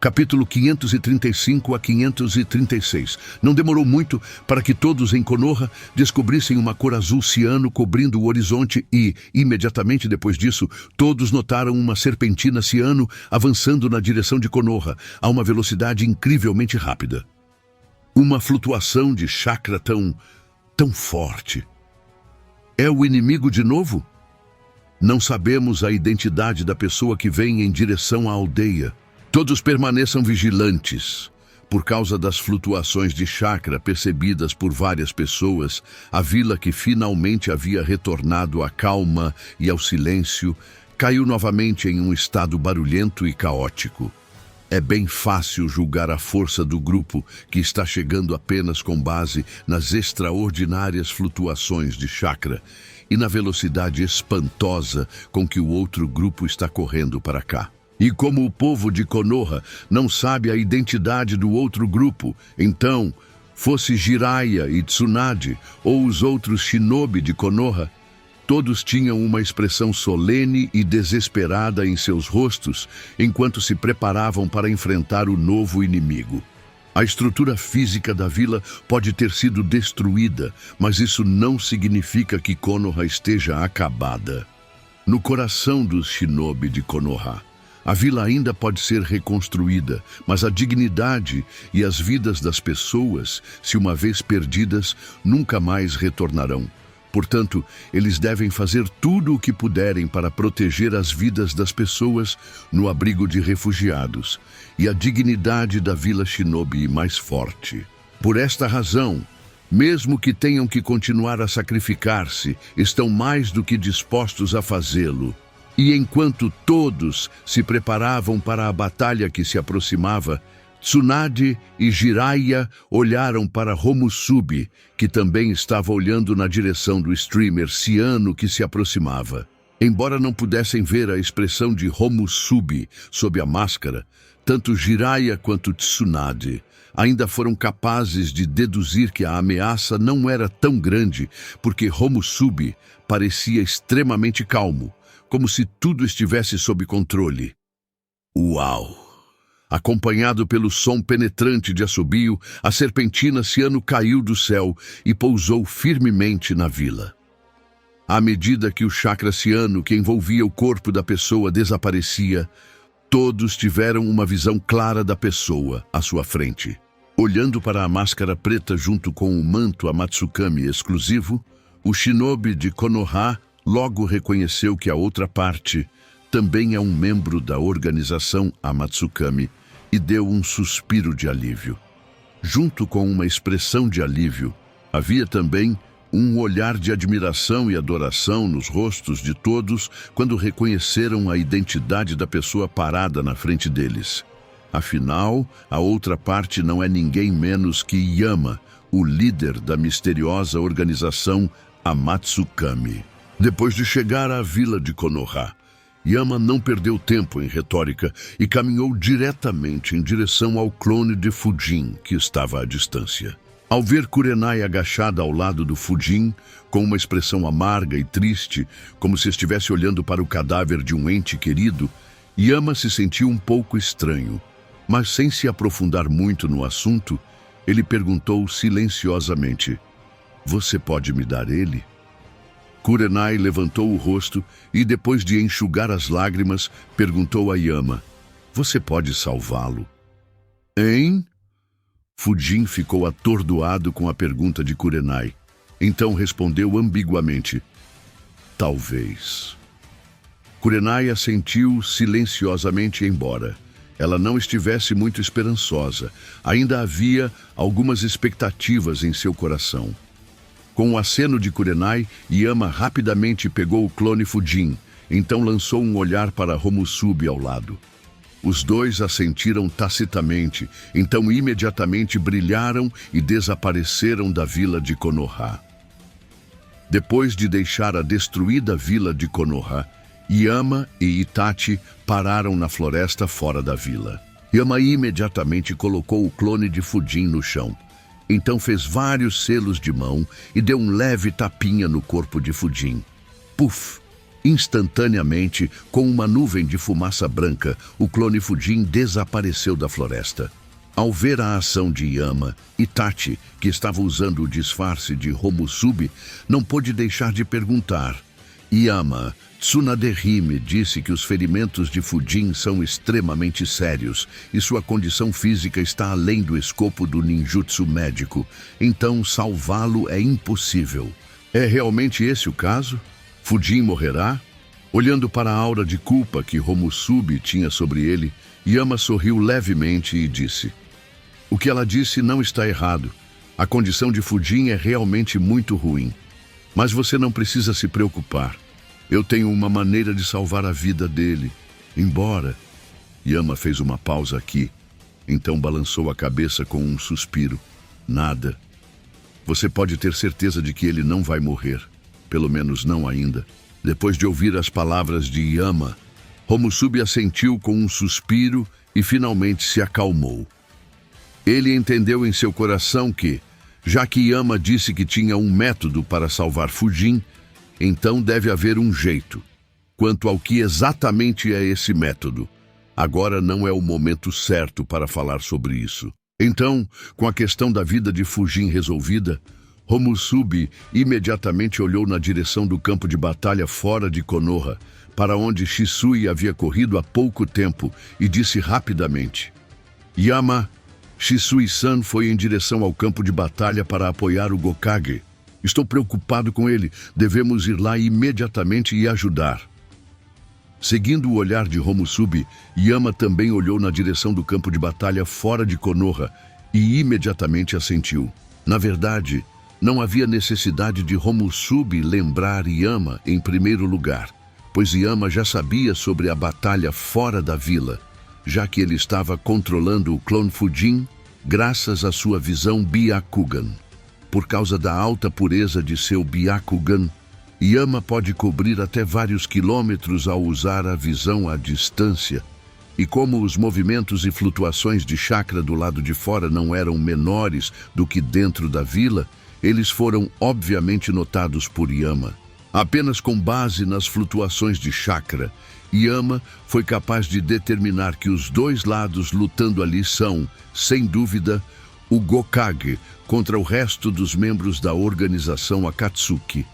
Capítulo 535 a 536. Não demorou muito para que todos em Konoha descobrissem uma cor azul ciano cobrindo o horizonte e, imediatamente depois disso, todos notaram uma serpentina ciano avançando na direção de Konoha a uma velocidade incrivelmente rápida. Uma flutuação de chakra tão forte. É o inimigo de novo? Não sabemos a identidade da pessoa que vem em direção à aldeia. Todos permaneçam vigilantes. Por causa das flutuações de chakra percebidas por várias pessoas, a vila que finalmente havia retornado à calma e ao silêncio, caiu novamente em um estado barulhento e caótico. É bem fácil julgar a força do grupo que está chegando apenas com base nas extraordinárias flutuações de chakra e na velocidade espantosa com que o outro grupo está correndo para cá. E como o povo de Konoha não sabe a identidade do outro grupo, então, fosse Jiraiya e Tsunade ou os outros shinobi de Konoha, todos tinham uma expressão solene e desesperada em seus rostos enquanto se preparavam para enfrentar o novo inimigo. A estrutura física da vila pode ter sido destruída, mas isso não significa que Konoha esteja acabada. No coração dos shinobi de Konoha, a vila ainda pode ser reconstruída, mas a dignidade e as vidas das pessoas, se uma vez perdidas, nunca mais retornarão. Portanto, eles devem fazer tudo o que puderem para proteger as vidas das pessoas no abrigo de refugiados e a dignidade da vila shinobi mais forte. Por esta razão, mesmo que tenham que continuar a sacrificar-se, estão mais do que dispostos a fazê-lo. E enquanto todos se preparavam para a batalha que se aproximava, Tsunade e Jiraiya olharam para Homusubi, que também estava olhando na direção do streamer ciano que se aproximava. Embora não pudessem ver a expressão de Homusubi sob a máscara, tanto Jiraiya quanto Tsunade ainda foram capazes de deduzir que a ameaça não era tão grande, porque Homusubi parecia extremamente calmo, como se tudo estivesse sob controle. Uau! Acompanhado pelo som penetrante de assobio, a serpentina ciano caiu do céu e pousou firmemente na vila. À medida que o chakra ciano que envolvia o corpo da pessoa desaparecia, todos tiveram uma visão clara da pessoa à sua frente. Olhando para a máscara preta junto com o manto Amatsukami exclusivo, o shinobi de Konoha logo reconheceu que a outra parte também é um membro da organização Amatsukami e deu um suspiro de alívio. Junto com uma expressão de alívio, havia também um olhar de admiração e adoração nos rostos de todos quando reconheceram a identidade da pessoa parada na frente deles. Afinal, a outra parte não é ninguém menos que Yama, o líder da misteriosa organização Amatsukami. Depois de chegar à vila de Konoha, Yama não perdeu tempo em retórica e caminhou diretamente em direção ao clone de Fujin, que estava à distância. Ao ver Kurenai agachada ao lado do Fujin, com uma expressão amarga e triste, como se estivesse olhando para o cadáver de um ente querido, Yama se sentiu um pouco estranho, mas sem se aprofundar muito no assunto, ele perguntou silenciosamente: "Você pode me dar ele?" Kurenai levantou o rosto e, depois de enxugar as lágrimas, perguntou a Yama: "Você pode salvá-lo?" "Hein?" Fujin ficou atordoado com a pergunta de Kurenai. Então respondeu ambiguamente: "Talvez." Kurenai assentiu silenciosamente embora ela não estivesse muito esperançosa. Ainda havia algumas expectativas em seu coração. Com o aceno de Kurenai, Yama rapidamente pegou o clone Fujin, então lançou um olhar para Homusubi ao lado. Os dois assentiram tacitamente, então imediatamente brilharam e desapareceram da vila de Konoha. Depois de deixar a destruída vila de Konoha, Yama e Itachi pararam na floresta fora da vila. Yama imediatamente colocou o clone de Fujin no chão. Então fez vários selos de mão e deu um leve tapinha no corpo de Fujin. Puf! Instantaneamente, com uma nuvem de fumaça branca, o clone Fujin desapareceu da floresta. Ao ver a ação de Yama, Itachi, que estava usando o disfarce de Homusubi, não pôde deixar de perguntar. Yama, Tsunade-hime disse que os ferimentos de Fujin são extremamente sérios e sua condição física está além do escopo do ninjutsu médico, então salvá-lo é impossível. É realmente esse o caso? Fujin morrerá? Olhando para a aura de culpa que Homusubi tinha sobre ele, Yama sorriu levemente e disse: "O que ela disse não está errado. A condição de Fujin é realmente muito ruim. Mas você não precisa se preocupar. Eu tenho uma maneira de salvar a vida dele. Embora..." Yama fez uma pausa aqui, então balançou a cabeça com um suspiro. "Nada. Você pode ter certeza de que ele não vai morrer. Pelo menos não ainda." Depois de ouvir as palavras de Yama, Homusubi assentiu com um suspiro e finalmente se acalmou. Ele entendeu em seu coração que, já que Yama disse que tinha um método para salvar Fujin, então deve haver um jeito. Quanto ao que exatamente é esse método, agora não é o momento certo para falar sobre isso. Então, com a questão da vida de Fujin resolvida, Homusubi imediatamente olhou na direção do campo de batalha fora de Konoha, para onde Shisui havia corrido há pouco tempo, e disse rapidamente: "Yama, Shisui-san foi em direção ao campo de batalha para apoiar o Gokage. Estou preocupado com ele. Devemos ir lá imediatamente e ajudar." Seguindo o olhar de Homusubi, Yama também olhou na direção do campo de batalha fora de Konoha e imediatamente assentiu. Na verdade, não havia necessidade de Homusubi lembrar Yama em primeiro lugar, pois Yama já sabia sobre a batalha fora da vila, já que ele estava controlando o clone Fujin graças à sua visão Byakugan. Por causa da alta pureza de seu Byakugan, Yama pode cobrir até vários quilômetros ao usar a visão à distância, e como os movimentos e flutuações de chakra do lado de fora não eram menores do que dentro da vila, eles foram obviamente notados por Yama. Apenas com base nas flutuações de chakra, Yama foi capaz de determinar que os dois lados lutando ali são, sem dúvida, o Gokage contra o resto dos membros da organização Akatsuki.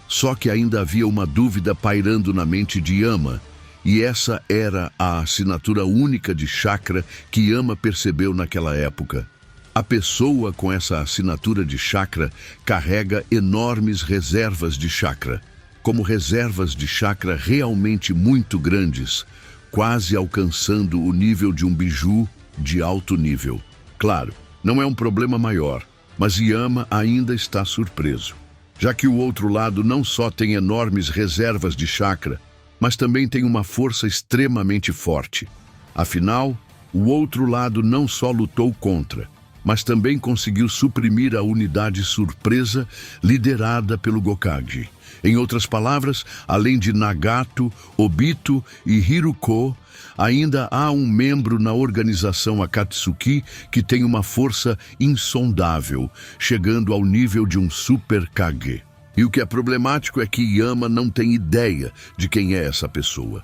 Só que ainda havia uma dúvida pairando na mente de Yama, e essa era a assinatura única de chakra que Yama percebeu naquela época. A pessoa com essa assinatura de chakra carrega enormes reservas de chakra, como reservas de chakra realmente muito grandes, quase alcançando o nível de um biju de alto nível. Claro, não é um problema maior, mas Yama ainda está surpreso, já que o outro lado não só tem enormes reservas de chakra, mas também tem uma força extremamente forte. Afinal, o outro lado não só lutou contra, mas também conseguiu suprimir a unidade surpresa liderada pelo Gokage. Em outras palavras, além de Nagato, Obito e Hiruko, ainda há um membro na organização Akatsuki que tem uma força insondável, chegando ao nível de um Super Kage. E o que é problemático é que Yama não tem ideia de quem é essa pessoa.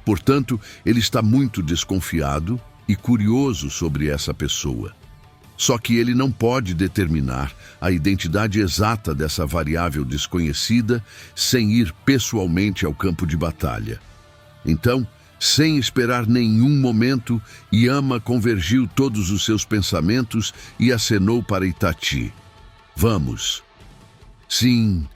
Portanto, ele está muito desconfiado e curioso sobre essa pessoa. Só que ele não pode determinar a identidade exata dessa variável desconhecida sem ir pessoalmente ao campo de batalha. Então, sem esperar nenhum momento, Yama convergiu todos os seus pensamentos e acenou para Itachi. "Vamos." Sim.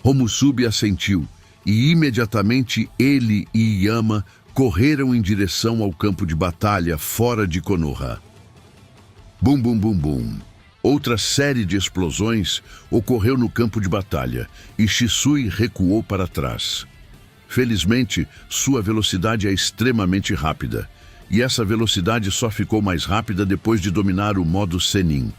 Homusubi assentiu, e imediatamente ele e Yama correram em direção ao campo de batalha fora de Konoha. Bum, bum, bum, bum. Outra série de explosões ocorreu no campo de batalha e Shisui recuou para trás. Felizmente, sua velocidade é extremamente rápida, e essa velocidade só ficou mais rápida depois de dominar o modo Senin.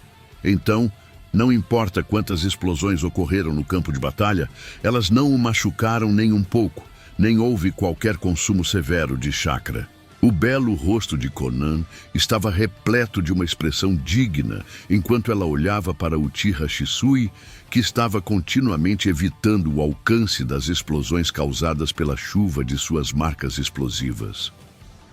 Então, não importa quantas explosões ocorreram no campo de batalha, elas não o machucaram nem um pouco, nem houve qualquer consumo severo de chakra. O belo rosto de Conan estava repleto de uma expressão digna enquanto ela olhava para Uchiha Shisui, que estava continuamente evitando o alcance das explosões causadas pela chuva de suas marcas explosivas.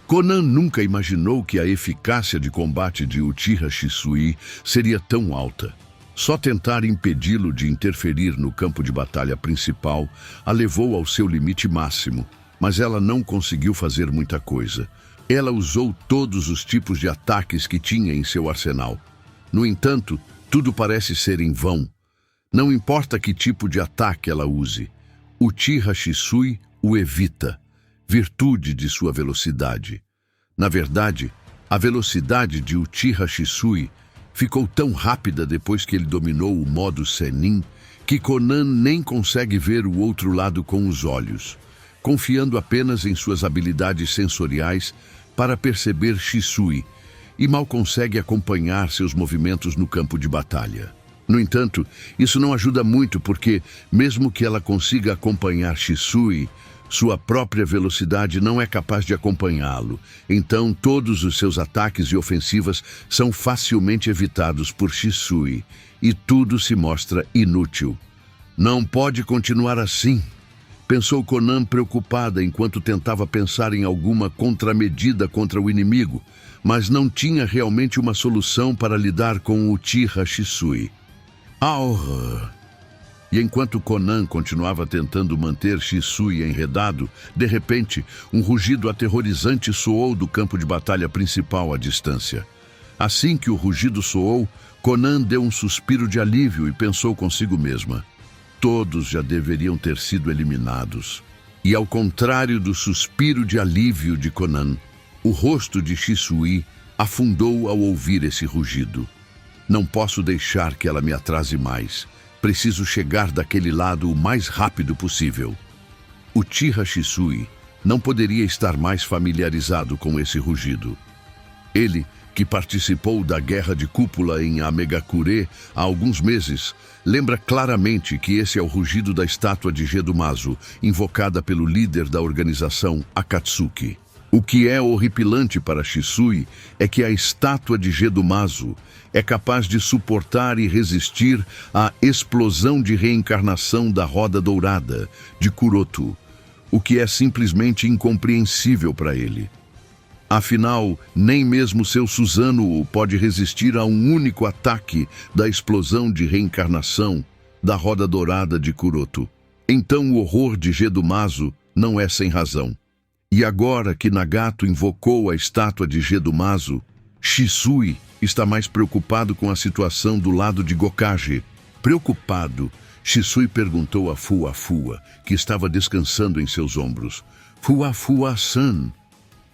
Conan nunca imaginou que a eficácia de combate de Uchiha Shisui seria tão alta. Só tentar impedi-lo de interferir no campo de batalha principal a levou ao seu limite máximo, mas ela não conseguiu fazer muita coisa. Ela usou todos os tipos de ataques que tinha em seu arsenal. No entanto, tudo parece ser em vão. Não importa que tipo de ataque ela use, Uchiha Shisui o evita, virtude de sua velocidade. Na verdade, a velocidade de Uchiha Shisui ficou tão rápida depois que ele dominou o modo Sennin que Conan nem consegue ver o outro lado com os olhos, confiando apenas em suas habilidades sensoriais para perceber Shisui, e mal consegue acompanhar seus movimentos no campo de batalha. No entanto, isso não ajuda muito porque, mesmo que ela consiga acompanhar Shisui, sua própria velocidade não é capaz de acompanhá-lo. Então, todos os seus ataques e ofensivas são facilmente evitados por Shisui, e tudo se mostra inútil. Não pode continuar assim, pensou Conan preocupada enquanto tentava pensar em alguma contramedida contra o inimigo, mas não tinha realmente uma solução para lidar com o Uchiha Shisui. E enquanto Conan continuava tentando manter Shisui enredado, de repente, um rugido aterrorizante soou do campo de batalha principal à distância. Assim que o rugido soou, Conan deu um suspiro de alívio e pensou consigo mesma: todos já deveriam ter sido eliminados. E ao contrário do suspiro de alívio de Conan, o rosto de Shisui afundou ao ouvir esse rugido. Não posso deixar que ela me atrase mais. Preciso chegar daquele lado o mais rápido possível. Uchiha Shisui não poderia estar mais familiarizado com esse rugido. Ele, que participou da Guerra de Cúpula em Amegakure há alguns meses, lembra claramente que esse é o rugido da estátua de Gedomazo, invocada pelo líder da organização Akatsuki. O que é horripilante para Shisui é que a estátua de Gedomazo é capaz de suportar e resistir à explosão de reencarnação da Roda Dourada, de Kuroto, o que é simplesmente incompreensível para ele. Afinal, nem mesmo seu Susanoo pode resistir a um único ataque da explosão de reencarnação da Roda Dourada de Kuroto. Então o horror de Gedomazo não é sem razão. E agora que Nagato invocou a estátua de Gedomazo, Shisui está mais preocupado com a situação do lado de Gokage. Preocupado, Shisui perguntou a Fuwa, que estava descansando em seus ombros: Fuwa-san,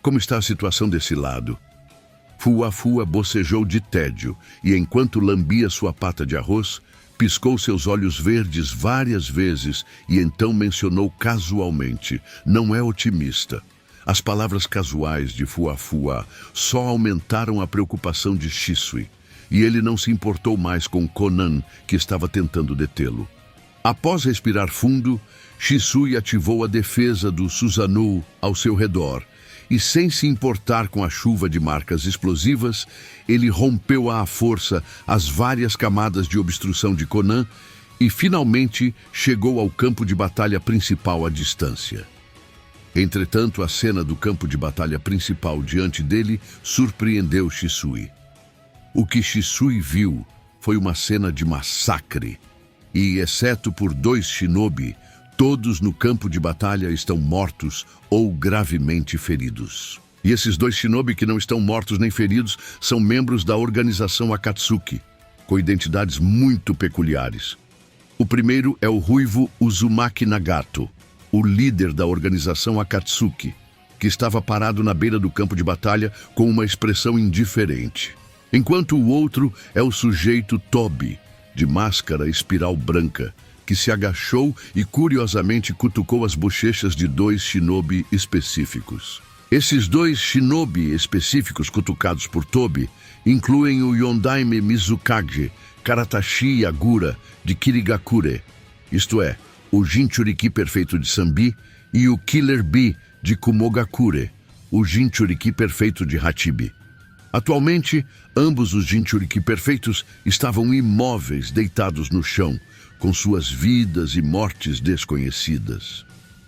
como está a situação desse lado? Fuwa bocejou de tédio e, enquanto lambia sua pata de arroz, piscou seus olhos verdes várias vezes e então mencionou casualmente: não é otimista. As palavras casuais de Fuwa só aumentaram a preocupação de Shisui, e ele não se importou mais com Conan, que estava tentando detê-lo. Após respirar fundo, Shisui ativou a defesa do Susanoo ao seu redor, e sem se importar com a chuva de marcas explosivas, ele rompeu à força as várias camadas de obstrução de Conan e finalmente chegou ao campo de batalha principal à distância. Entretanto, a cena do campo de batalha principal diante dele surpreendeu Shisui. O que Shisui viu foi uma cena de massacre, e, exceto por 2 shinobi, todos no campo de batalha estão mortos ou gravemente feridos. E esses 2 shinobi que não estão mortos nem feridos são membros da organização Akatsuki, com identidades muito peculiares. O primeiro é o ruivo Uzumaki Nagato, o líder da organização Akatsuki, que estava parado na beira do campo de batalha com uma expressão indiferente. Enquanto o outro é o sujeito Tobi, de máscara espiral branca, que se agachou e curiosamente cutucou as bochechas de 2 shinobi específicos. Esses 2 shinobi específicos cutucados por Tobi incluem o Yondaime Mizukage Karatashi Yagura de Kirigakure, isto é, o Jinchuriki perfeito de Sanbi, e o Killer Bee de Kumogakure, o Jinchuriki perfeito de Hachibi. Atualmente, ambos os Jinchuriki perfeitos estavam imóveis, deitados no chão, com suas vidas e mortes desconhecidas.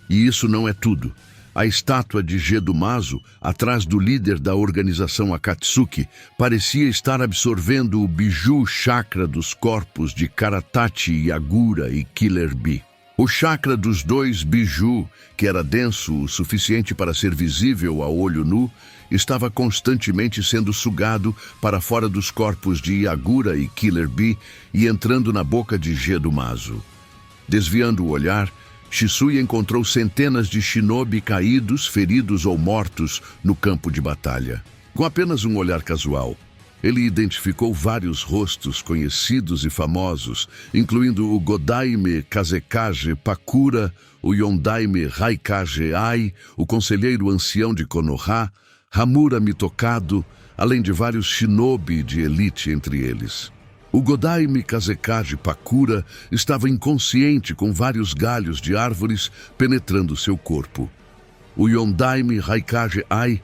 E isso não é tudo. A estátua de Gedumazo, atrás do líder da organização Akatsuki, parecia estar absorvendo o biju chakra dos corpos de Karatachi, Yagura e Killer Bee. O chakra dos dois biju, que era denso o suficiente para ser visível a olho nu, estava constantemente sendo sugado para fora dos corpos de Yagura e Killer Bee e entrando na boca de Gedumazo. Desviando o olhar, Shisui encontrou centenas de shinobi caídos, feridos ou mortos no campo de batalha. Com apenas um olhar casual, ele identificou vários rostos conhecidos e famosos, incluindo o Godaime Kazekage Pakura, o Yondaime Raikage Ai, o conselheiro ancião de Konoha, Hamura Mitokado, além de vários shinobi de elite entre eles. O Godaime Kazekage Pakura estava inconsciente com vários galhos de árvores penetrando seu corpo. O Yondaime Raikage Ai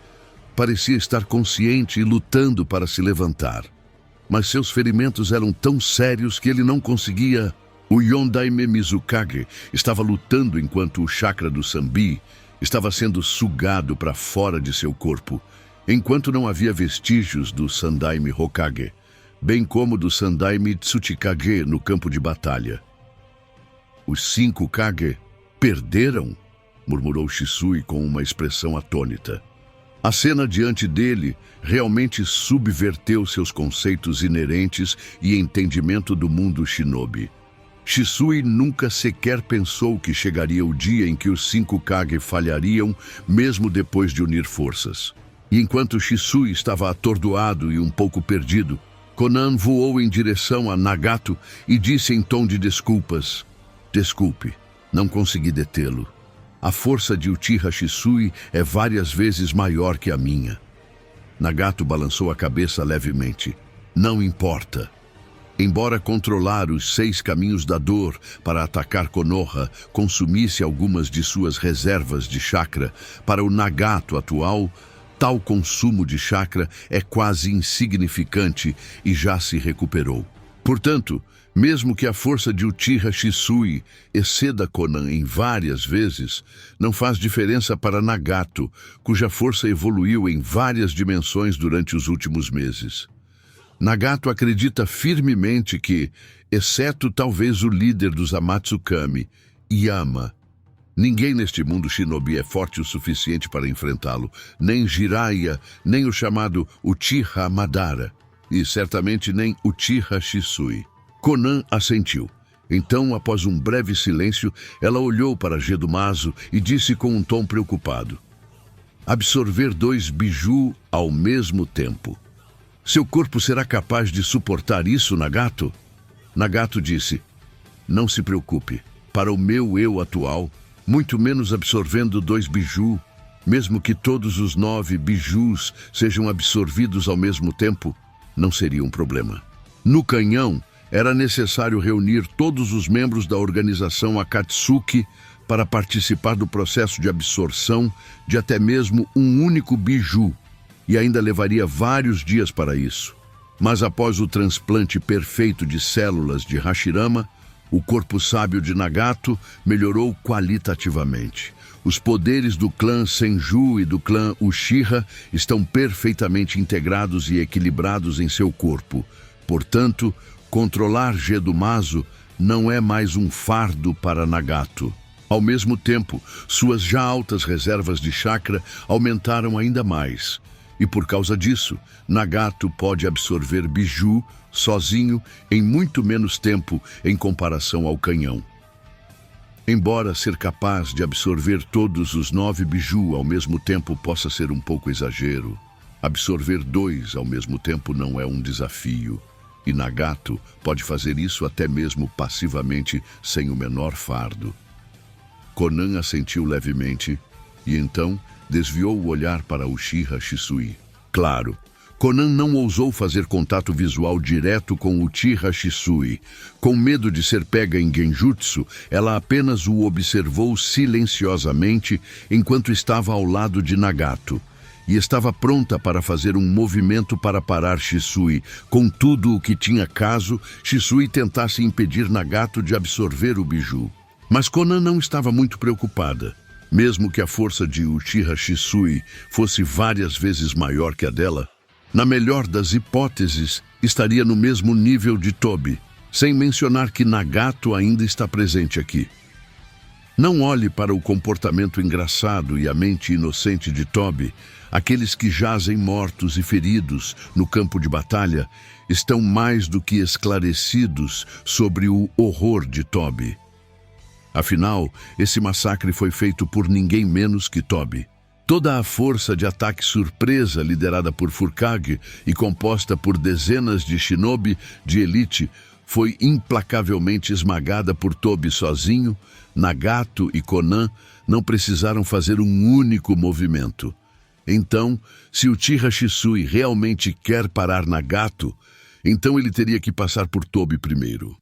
parecia estar consciente e lutando para se levantar. Mas seus ferimentos eram tão sérios que ele não conseguia. O Yondaime Mizukage estava lutando enquanto o chakra do Sanbi estava sendo sugado para fora de seu corpo, enquanto não havia vestígios do Sandaime Hokage, bem como do Sandaime Tsuchikage no campo de batalha. Os 5 Kage perderam? Murmurou Shisui com uma expressão atônita. A cena diante dele realmente subverteu seus conceitos inerentes e entendimento do mundo shinobi. Shisui nunca sequer pensou que chegaria o dia em que os 5 Kage falhariam, mesmo depois de unir forças. E enquanto Shisui estava atordoado e um pouco perdido, Konan voou em direção a Nagato e disse em tom de desculpas: "Desculpe, não consegui detê-lo. A força de Uchiha Shisui é várias vezes maior que a minha." Nagato balançou a cabeça levemente. "Não importa." Embora controlar os 6 caminhos da dor para atacar Konoha consumisse algumas de suas reservas de chakra, para o Nagato atual, tal consumo de chakra é quase insignificante e já se recuperou. Portanto, mesmo que a força de Uchiha Shisui exceda Konan em várias vezes, não faz diferença para Nagato, cuja força evoluiu em várias dimensões durante os últimos meses. Nagato acredita firmemente que, exceto talvez o líder dos Amatsukami, Yama, ninguém neste mundo shinobi é forte o suficiente para enfrentá-lo, nem Jiraiya, nem o chamado Uchiha Madara, e certamente nem Uchiha Shisui. Konan assentiu. Então, após um breve silêncio, ela olhou para Gedumazo e disse com um tom preocupado: "Absorver 2 biju ao mesmo tempo. Seu corpo será capaz de suportar isso, Nagato?" Nagato disse: "Não se preocupe. Para o meu eu atual, muito menos absorvendo 2 biju, mesmo que todos os 9 bijus sejam absorvidos ao mesmo tempo, não seria um problema. No canhão, era necessário reunir todos os membros da organização Akatsuki para participar do processo de absorção de até mesmo um único biju, e ainda levaria vários dias para isso. Mas após o transplante perfeito de células de Hashirama, o corpo sábio de Nagato melhorou qualitativamente. Os poderes do clã Senju e do clã Uchiha estão perfeitamente integrados e equilibrados em seu corpo. Portanto, controlar Gedumazo não é mais um fardo para Nagato. Ao mesmo tempo, suas já altas reservas de chakra aumentaram ainda mais. E por causa disso, Nagato pode absorver biju sozinho em muito menos tempo em comparação ao canhão. Embora ser capaz de absorver todos os 9 biju ao mesmo tempo possa ser um pouco exagero, absorver 2 ao mesmo tempo não é um desafio. E Nagato pode fazer isso até mesmo passivamente, sem o menor fardo. Konan assentiu levemente e então desviou o olhar para Uchiha Shisui. Claro, Konan não ousou fazer contato visual direto com Uchiha Shisui. Com medo de ser pega em genjutsu, ela apenas o observou silenciosamente enquanto estava ao lado de Nagato. e estava pronta para fazer um movimento para parar Shisui. Contudo, o que tinha caso Shisui tentasse impedir Nagato de absorver o biju. Mas Konan não estava muito preocupada. Mesmo que a força de Uchiha Shisui fosse várias vezes maior que a dela, na melhor das hipóteses, estaria no mesmo nível de Tobi, sem mencionar que Nagato ainda está presente aqui. Não olhe para o comportamento engraçado e a mente inocente de Tobi. Aqueles que jazem mortos e feridos no campo de batalha estão mais do que esclarecidos sobre o horror de Tobi. Afinal, esse massacre foi feito por ninguém menos que Tobi. Toda a força de ataque surpresa liderada por Furkage e composta por dezenas de shinobi de elite foi implacavelmente esmagada por Tobi sozinho. Nagato e Konan não precisaram fazer um único movimento. Então, se Uchiha Shisui realmente quer parar Nagato, então ele teria que passar por Tobi primeiro.